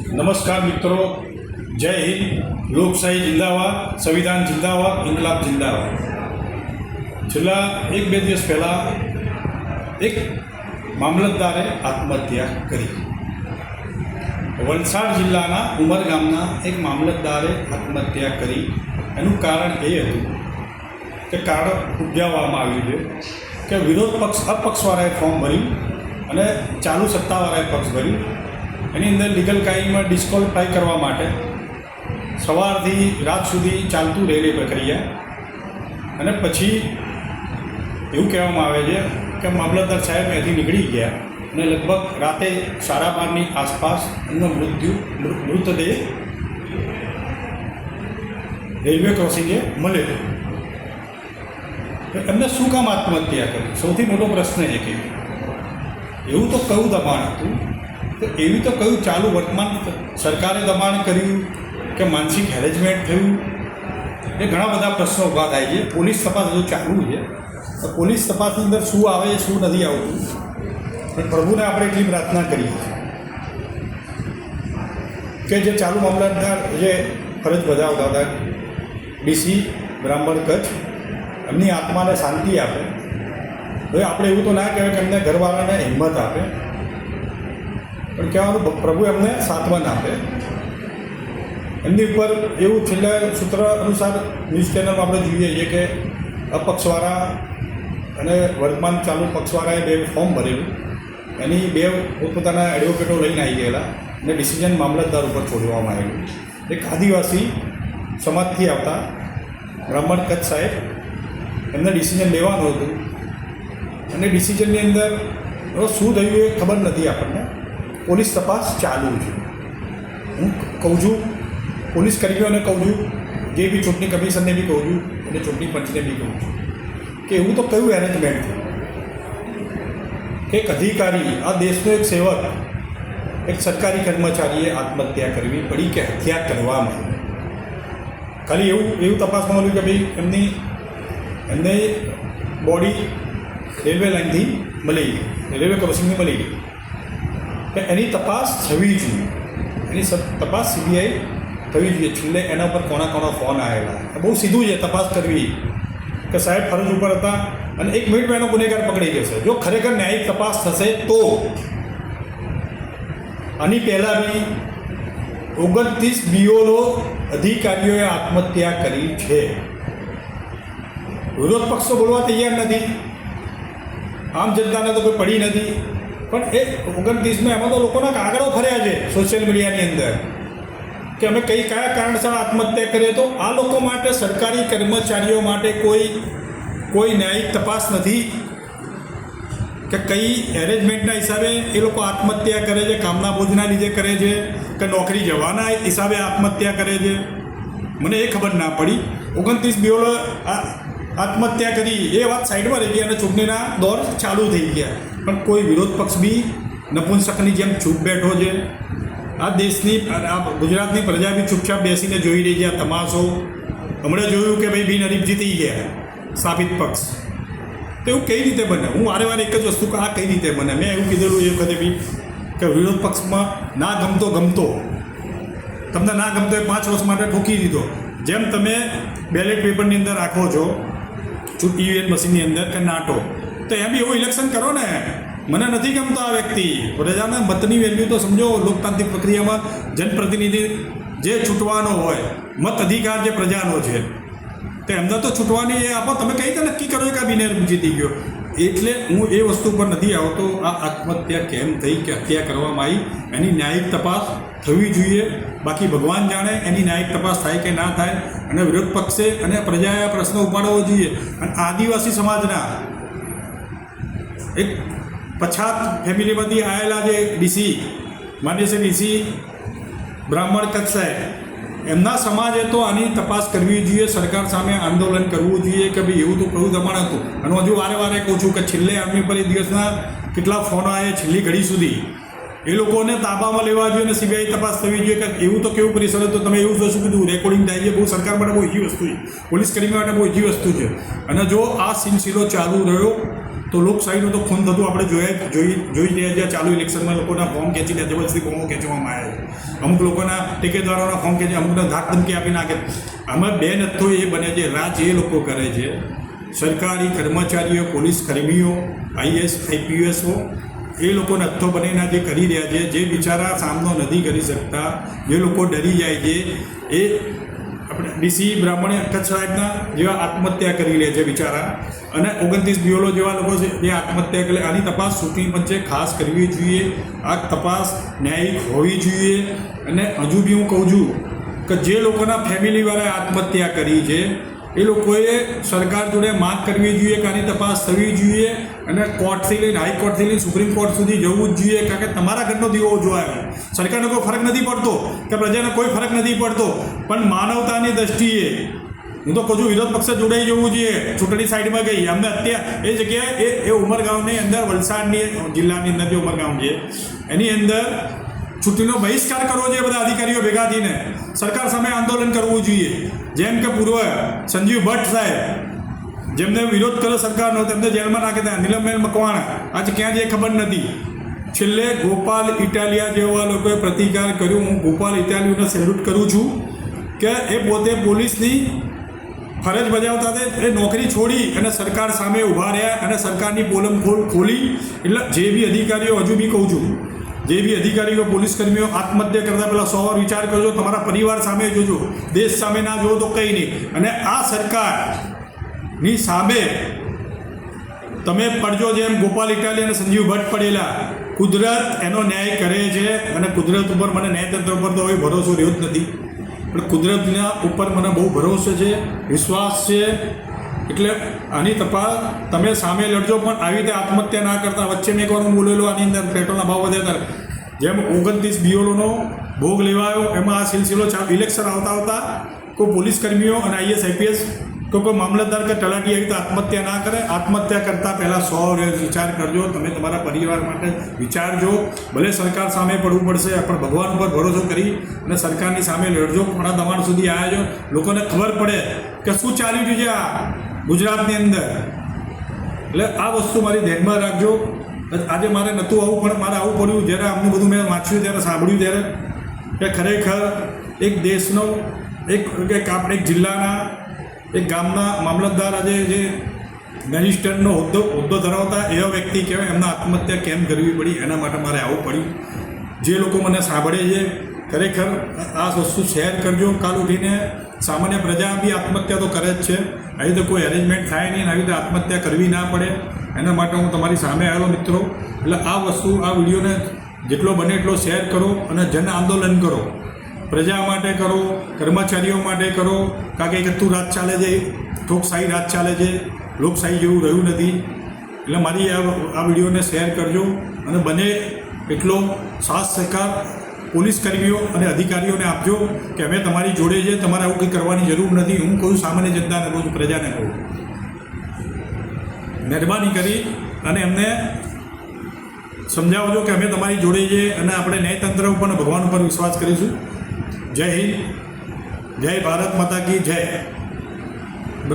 नमस्कार मित्रों, जय हिंद। लोकशाही जिंदाबाद, संविधान जिंदाबाद, इनकलाब जिंदाबाद। छेल्ला एक बे दिवस पहला एक मामलतदारे आत्महत्या करी। वलसाड जिल्लाना उमरगामना एक मामलतदारे आत्महत्या करी। एનું કારણ એ હતું કે કારણ ઉપજાવવામાં આવ્યું છે કે વિરોધ પક્ષ અપક્ષવાળાએ ફોર્મ ભર્યું અને ચાલુ સત્તાવાળાએ પક્ષ ભર્યું। એની અંદર લીગલ કાયદીમાં ડિસ્ક્વોલિફાય કરવા માટે સવારથી રાત સુધી ચાલતું રહેલી પ્રક્રિયા અને પછી એવું કહેવામાં આવે છે કે મામલતદાર સાહેબ અહીંથી નીકળી ગયા અને લગભગ રાતે 12:30ની આસપાસ એમનો મૃતદેહ રેલવે ક્રોસિંગે મળ્યો। એમને શું કામ આત્મહત્યા કરી? સૌથી મોટો પ્રશ્ન એ કે એવું તો કયું દબાણ હતું, તો એવી તો કયું ચાલુ વર્તમાન સરકારે દબાણ કર્યું કે માનસિક હેરેસમેન્ટ થયું? એ ઘણા બધા પ્રશ્નો ઊભા થાય છે। પોલીસ તપાસ હજુ ચાલુ છે, તો પોલીસ તપાસની અંદર શું આવે શું નથી આવતું પણ પ્રભુને આપણે એટલી પ્રાર્થના કરીએ કે જે ચાલુ મામલતદાર જે ફરજ બજાવતા હતા ડીસી બ્રાહ્મણ કચ્છ, એમની આત્માને શાંતિ આપે। હવે આપણે એવું તો ના કહેવાય કે એમને ઘરવાળાને હિંમત આપે, પણ કહેવાનું પ્રભુ એમને સાંત્વન આપે। એમની ઉપર એવું છેલ્લા સૂત્ર અનુસાર ન્યૂઝ ચેનલમાં આપણે જોઈએ છીએ કે અપક્ષવાળા અને વર્તમાન ચાલુ પક્ષવાળાએ બે ફોર્મ ભરેલું, એની બે પોતપોતાના એડવોકેટો લઈને આવી ગયેલા અને ડિસિઝન મામલતદાર ઉપર છોડવામાં આવેલું। એક આદિવાસી સમાજથી આવતા બ્રાહ્મણ કચ્છ સાહેબ, એમને ડિસિઝન લેવાનું હતું અને ડિસિઝનની અંદર શું થયું એ ખબર નથી આપણને। પોલીસ તપાસ ચાલુ છે। હું કહું છું, પોલીસ કર્મીઓને કહું છું, જે બી ચૂંટણી કમિશનને બી કહું છું અને ચૂંટણી પંચને બી કહું છું કે એવું તો કયું એરેન્જમેન્ટ થયું કે એક અધિકારી, આ દેશનો એક સેવક, એક સરકારી કર્મચારીએ આત્મહત્યા કરવી પડી કે હત્યા કરવામાં? ખાલી એવું તપાસમાં મળ્યું કે ભાઈ એમને બોડી રેલવે લાઇનથી મળી ગઈ, રેલવે ક્રોસિંગથી મળી ગઈ, કે એની તપાસ થવી જોઈએ, એની તપાસ સીબીઆઈ થવી જોઈએ। છેલ્લે એના પર કોના ફોન આવેલા, બહુ સીધું છે તપાસ કરવી કે સાહેબ ફરજ ઉપર હતા અને 1 મિનિટમાં એનો ગુનેગાર પકડી જશે। જો ખરેખર ન્યાયિક તપાસ થશે તો આની પહેલાં બી 29 બીઓલો અધિકારીઓએ આત્મહત્યા કરી છે। વિરોધ પક્ષ તો બોલવા તૈયાર નથી, આમ જનતાને તો કોઈ પડી નથી, પણ એ 29માં એમાં તો લોકોના કાગળો ફર્યા છે સોશિયલ મીડિયાની અંદર કે અમે કયા કારણસર આત્મહત્યા કરીએ। તો આ લોકો માટે, સરકારી કર્મચારીઓ માટે કોઈ ન્યાયિક તપાસ નથી કે કઈ એરેન્જમેન્ટના હિસાબે એ લોકો આત્મહત્યા કરે છે, કામના બોજના લીધે કરે છે કે નોકરી જવાના હિસાબે આત્મહત્યા કરે છે, મને એ ખબર ના પડી। 29 બીઓલો આત્મહત્યા કરી એ વાત સાઈડમાં રહી ગઈ અને ચૂંટણીના દોર ચાલુ થઈ ગયા, પણ કોઈ વિરોધ પક્ષ બી નપુંસકની જેમ ચૂપ બેઠો છે। આ દેશની, આ ગુજરાતની પ્રજા બી ચૂપચાપ બેસીને જોઈ રહી છે આ તમાશો। હમણાં જોયું કે ભાઈ બિનહરીફ જીતી ગયા સાબિત પક્ષ, તો એવું કઈ રીતે બને? હું વારે એક જ વસ્તુ કે આ કઈ રીતે બને? મેં એવું કીધેલું એ વખતે બી કે વિરોધ પક્ષમાં ના ગમતો તમને ના ગમતો એ 5 વર્ષ માટે ઠોકી દીધો। જેમ તમે બેલેટ પેપરની અંદર રાખો છો ઈવીએમ મશીનની અંદર કે નાટો, તો એમ બી એવું ઇલેક્શન કરો ને, મને નથી ગમતો આ વ્યક્તિ, પ્રજાના મતની વેલ્યુ તો સમજો। લોકતાંત્રિક પ્રક્રિયામાં જનપ્રતિનિધિ જે છૂટવાનો હોય, મત અધિકાર જે પ્રજાનો છે, તો એમને તો છૂટવાની એ આપો। તમે કઈ રીતે નક્કી કરો કે આ બિનહરીફ જીતી ગયો? એટલે હું એ વસ્તુ પર નથી આવતો। આ આત્મહત્યા કેમ થઈ, કે હત્યા કરવામાં આવી, એની ન્યાયિક તપાસ થવી જોઈએ। બાકી ભગવાન જાણે એની ન્યાયિક તપાસ થાય કે ના થાય, અને વિરોધ પક્ષે અને પ્રજાએ આ પ્રશ્ન ઉપાડવો જોઈએ। અને આદિવાસી સમાજના એક પછાત ફેમિલીમાંથી આવેલા જે ડીસી, માન્ય છે ડીસી બ્રાહ્મણ કચ્છ સાહેબ, એમના સમાજે તો આની તપાસ કરવી જોઈએ, સરકાર સામે આંદોલન કરવું જોઈએ કે ભાઈ એવું તો કયું દબાણ હતું। અને હજુ વારે કહું છું કે છેલ્લે આમની પર એ દિવસના કેટલા ફોનો આવે છેલ્લી ઘડી સુધી, એ લોકોને તાબામાં લેવા જોઈએ અને સીબીઆઈ તપાસ થવી જોઈએ કે એવું તો કેવું કરી શકે। તો તમે એવું જોશું કીધું રેકોર્ડિંગ થાય છે, બહુ સરકાર માટે બહુ ઈજી વસ્તુ છે, પોલીસ કર્મી માટે બહુ ઈજી વસ્તુ છે। અને જો આ સિલસિલો ચાલુ રહ્યો તો લોકશાહીનું તો ખૂન થતું આપણે જોઈ રહ્યા છીએ. ચાલુ ઇલેક્શનમાં લોકોના ફોર્મ ખેંચી લે, જબરદસ્તી ફોર્મો ખેંચવામાં આવે છે. અમુક લોકોના ટેકેદારોના ફોર્મ ખેંચી, અમુકને ધાક ધમકી આપી નાખે. આમાં બે નથ્થો એ બને છે, રાજ એ લોકો કરે છે, સરકારી કર્મચારીઓ, પોલીસ કર્મીઓ, IAS IPSઓ એ લોકો નથ્થો બનીને જે કરી રહ્યા છે, જે બિચારા સામનો નથી કરી શકતા, જે લોકો ડરી જાય છે, એ આપણે DC બ્રાહ્મણે કચ્છ સાહેબના જેવા આત્મહત્યા કરી લે છે બિચારા, અને 29 બીઓલો જેવા લોકો છે જે આત્મહત્યા કરે. આની તપાસ ચૂંટણી પંચે ખાસ કરવી જોઈએ. આ તપાસ ન્યાયિક હોવી જોઈએ. અને હજુ બી હું કહું છું કે જે લોકોના ફેમિલીવાળાએ આત્મહત્યા કરી છે એ લોકોએ સરકાર જોડે માંગ કરવી જોઈએ કે આની તપાસ થવી જોઈએ, અને કોર્ટથી લઈને હાઈકોર્ટથી લઈને સુપ્રીમ કોર્ટ સુધી જવું જ જોઈએ. કારણ કે તમારા ઘરનો દીવો જોવાય. સરકારને કોઈ ફરક નથી પડતો કે પ્રજાને કોઈ ફરક નથી પડતો, પણ માનવતાની દ્રષ્ટિએ હું તો કહું છું વિરોધ પક્ષે જોડાઈ જવું જોઈએ. ચૂંટણી સાઈડમાં ગઈ અમને અત્યારે એ જગ્યાએ એ ઉમરગામની અંદર, વલસાડની જિલ્લાની અંદર જે ઉમરગામ છે એની અંદર ચૂંટણીનો બહિષ્કાર કરવો જોઈએ. બધા અધિકારીઓ ભેગા થઈને સરકાર સામે આંદોલન કરવું જોઈએ. જેમ કે પૂર્વ સંજીવ ભટ્ટ સાહેબ, જેમને વિરોધ કર્યો સરકારનો, તેમને જેલમાં નાખી દીધા. નીલમબેન મકવાણા આજે ક્યાં છે ખબર નથી. છેલ્લે ગોપાલ ઇટાલિયા જેવા લોકોએ પ્રતિકાર કર્યો. હું ગોપાલ ઇટાલિયાને સેલ્યુટ કરું છું કે એ પોતે પોલીસની ફરજ બજાવતા હતા, એ નોકરી છોડી અને સરકાર સામે ઊભા રહ્યા અને સરકારની પોલમ ખોલી. એટલે જે બી અધિકારીઓ, હજુ બી કહું છું, જે બી અધિકારીઓ, પોલીસ કર્મીઓ આત્મહત્યા કરતા પહેલાં 100 વાર વિચાર કરજો. તમારા પરિવાર સામે જોજો, દેશ સામે ના જોવો તો કંઈ નહીં. અને આ સરકારની સામે તમે પડજો જેમ ગોપાલ ઇટાલી અને સંજીવ ભટ્ટ પડેલા. કુદરત એનો ન્યાય કરે છે, અને કુદરત ઉપર મને ન્યાયતંત્ર ઉપર તો હવે ભરોસો રહ્યો જ નથી, પણ કુદરતના ઉપર મને બહુ ભરોસો છે, વિશ્વાસ છે. એટલે આની તપાસ તમે સામે લડજો, પણ આવી રીતે આત્મહત્યા ના કરતા. વચ્ચે મેં એક વાર બોલેલો આની અંદર પેટ્રોલના ભાવ વધ્યા હતા, જેમ 29 બીઓલોનો ભોગ લેવાયો, એમાં આ સિલસિલો ઇલેક્શન આવતા કોઈ પોલીસ કર્મીઓ અને IAS IPS કોઈ મામલતદાર કે તલાટી આવી રીતે આત્મહત્યા ના કરે. આત્મહત્યા કરતાં પહેલાં 100 વિચાર કરજો. તમે તમારા પરિવાર માટે વિચારજો. ભલે સરકાર સામે પડવું પડશે, પણ ભગવાન ઉપર ભરોસો કરી અને સરકારની સામે લડજો. પણ આ દબાણ સુધી આવ્યા છો, લોકોને ખબર પડે કે શું ચાલી રહ્યું છે આ ગુજરાતની અંદર. એટલે આ વસ્તુ મારી ધ્યાનમાં રાખજો. આજે મારે નહોતું આવું, પણ મારે આવું પડ્યું. જ્યારે આમનું બધું મેં વાંચ્યું, ત્યારે સાંભળ્યું, ત્યારે કે ખરેખર એક દેશનો આપણે એક જિલ્લાના, એક ગામના મામલતદાર, આજે જે મેજિસ્ટ્રેટનો હોદ્દો ધરાવતા એવા વ્યક્તિ કહેવાય, એમના આત્મહત્યા કેમ કરવી પડી, એના માટે મારે આવું પડ્યું. જે લોકો મને સાંભળે છે, ખરેખર આ વસ્તુ શેર કરજો. કાલ ઉઠીને સામાન્ય પ્રજા બી આત્મહત્યા તો કરે જ છે. આવી રીતે કોઈ અરેન્જમેન્ટ થાય નહીં, આવી રીતે આત્મહત્યા કરવી ના પડે, એના માટે હું તમારી સામે આવેલો મિત્રો. એટલે આ વસ્તુ, આ વિડીયોને જેટલો બને એટલો શેર કરો અને જન આંદોલન કરો. પ્રજા માટે કરો, કર્મચારીઓ માટે કરો. કારણ કે એકતું રાજ ચાલે છે, ઠોકશાહી રાજ ચાલે છે, લોકશાહી જેવું રહ્યું નથી. એટલે મારી આ વિડીયોને શેર કરજો, અને બને એટલો સાથ સહકાર પોલીસ કર્મીઓ અને અધિકારીઓને આપજો કે અમે તમારી જોડે છે, તમારે આવું કંઈ કરવાની જરૂર નથી. હું કહું સામાન્ય જનતાને કહું છું, પ્રજાને કહું, મહેરબાની કરી અને એમને સમજાવજો કે અમે તમારી જોડે છે, અને આપણે ન્યાયતંત્ર ઉપર અને ભગવાન ઉપર વિશ્વાસ કરીશું. જય હિન્દ, જય ભારત માતા કી જય.